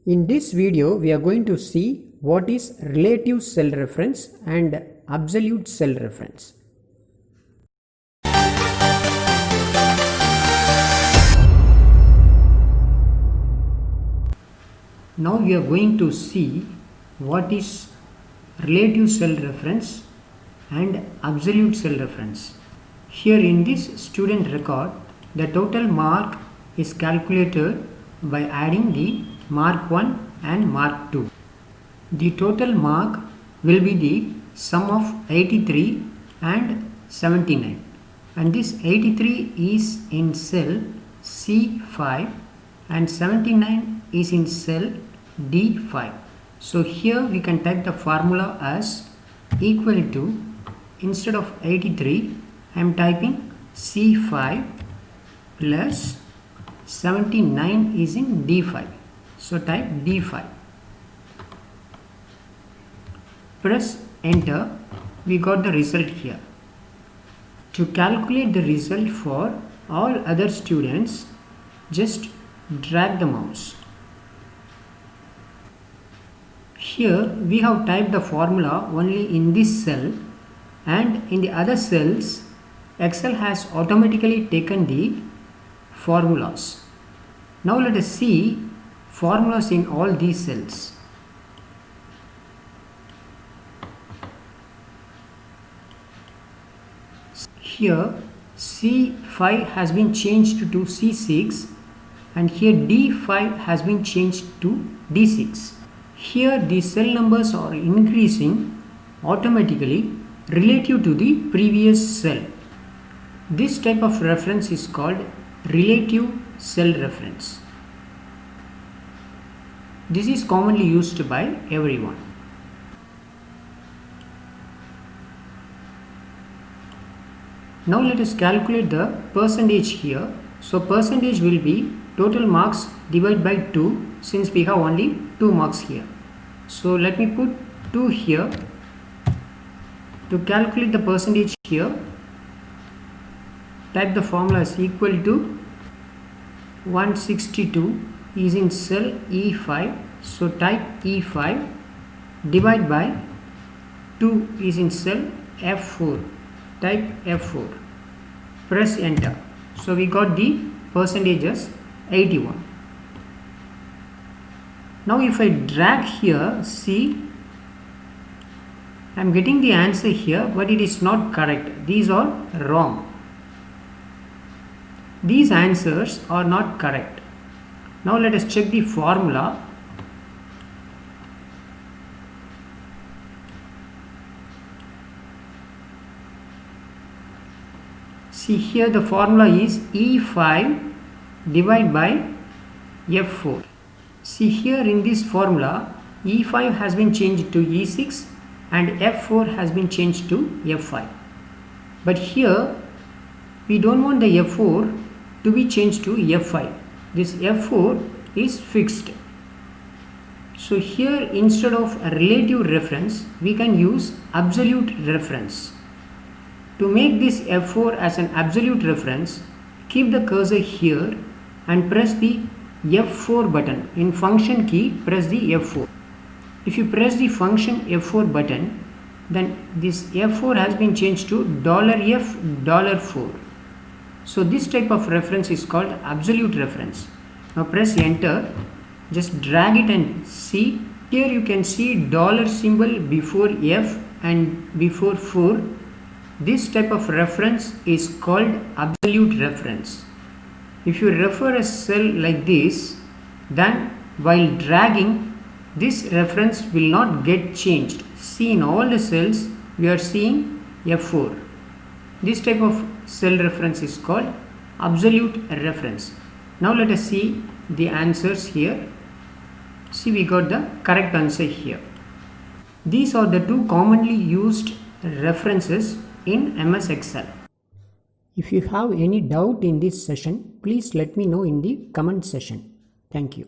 In this video, we are going to see what is relative cell reference and absolute cell reference. Now we are going to see what is relative cell reference and absolute cell reference. Here in this student record, the total mark is calculated by adding the mark 1 and mark 2. The total mark will be the sum of 83 and 79, and this 83 is in cell C5 and 79 is in cell D5. So here we can type the formula as equal to, instead of 83 I am typing C5 plus 79 is in D5. So type D5. Press enter. We got the result here. To calculate the result for all other students, just drag the mouse. Here we have typed the formula only in this cell, and in the other cells Excel has automatically taken the formulas. Now let us see formulas in all these cells. Here C5 has been changed to C6, and here D5 has been changed to D6. Here the cell numbers are increasing automatically relative to the previous cell. This type of reference is called relative cell reference. This is commonly used by everyone. Now let us calculate the percentage here. So percentage will be total marks divided by 2, since we have only 2 marks here. So let me put 2 here. To calculate the percentage here, type the formula as equal to 162 is in cell E5. So type E5 divide by 2 is in cell F4. Type F4. Press enter. So we got the percentages 81. Now if I drag here, see, I am getting the answer here, but it is not correct. These are wrong. These answers are not correct. Now let us check the formula. See, here the formula is E5 divided by F4. See, here in this formula E5 has been changed to E6 and F4 has been changed to F5. But here we don't want the F4 to be changed to F5. This F4 is fixed. So here instead of a relative reference, we can use absolute reference. To make this F4 as an absolute reference, keep the cursor here and press the F4 button. In function key, press the F4. If you press the function F4 button, then this F4 has been changed to $F$4. So this type of reference is called absolute reference. Now press enter. Just drag it and see. Here you can see dollar symbol before F and before 4. This type of reference is called absolute reference. If you refer a cell like this, then while dragging, this reference will not get changed. See, in all the cells we are seeing F4. This type of cell reference is called absolute reference. Now let us see the answers here. See, we got the correct answer here. These are the two commonly used references in MS Excel. If you have any doubt in this session, please let me know in the comment section. Thank you.